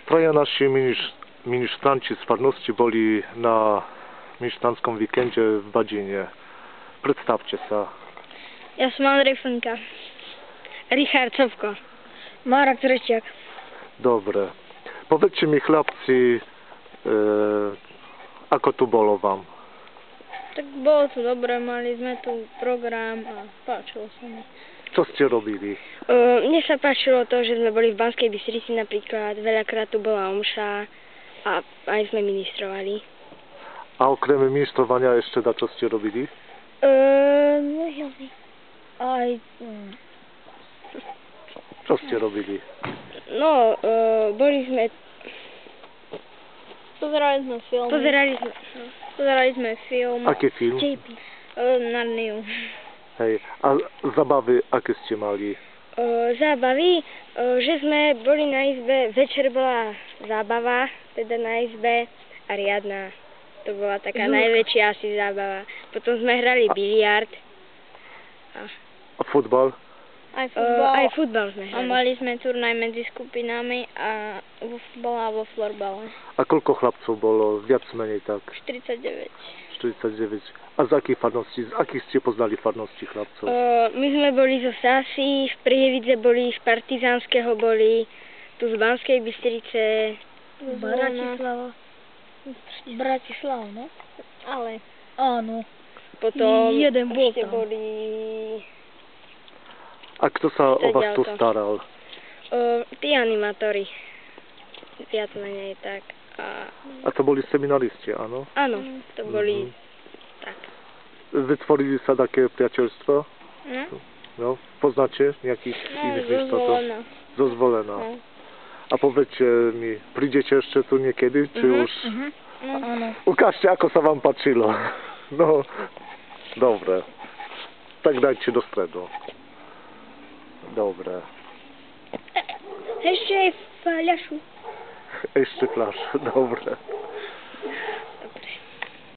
Troje nasi ministranci z farnosti boli na ministranskom víkende v Badine. Predstavte sa. Ja som Andrej Frnka. Richard Cofko. Marek Treštiak. Dobre. Powiedzcie mi, chlapci, ako tu bolo vám? Tak bolo tu dobre, mali sme tu program a páčilo sa mi. Čo ste robili? Mne sa páčilo to, že sme boli v Banskej Bystrici napríklad, veľakrát tu bola omša a aj sme ministrovali. A okrem ministrovania ešte čo ste robili? Aj... Čo ste robili? No, boli sme... Pozerali sme film. Pozerali sme film. Aký film? Narniu. Hej, a zábavy, aké ste mali? Zábavy, že sme boli na izbe, večer bola zábava, teda na izbe a riadna. To bola taká najväčšia asi zábava. Potom sme hrali biliard. A futbal? Aj futbal sme hrali. A mali sme turnaj medzi skupinami a vo futbale a vo florbale. A koľko chlapcov bolo? Viac menej tak? 49. 49. A z akých farností? Z akých ste poznali farností chlapcov? My sme boli zo Sásy, v Prievidze boli, z Partizánskeho boli, tu z Banskej Bystrice. Bratislava, no? Ale... Áno. Potom jeden bol ešte tam. boli... A kto sa o vás tu staral? Tí animátori. Viac menej tak. A to boli seminaristi, áno? Áno, to boli tak. Vytvorili sa také priateľstvo? No? No, poznáte nejakých iných ministrov? Zozvolená. No. A povedzte mi, prídete ešte tu niekedy? Či už... Áno. Ukážte, ako sa vám páčilo. No, dobre. Tak dajte do stredu. Dobre. Ešte fľašu. Ešte fľašu, dobre.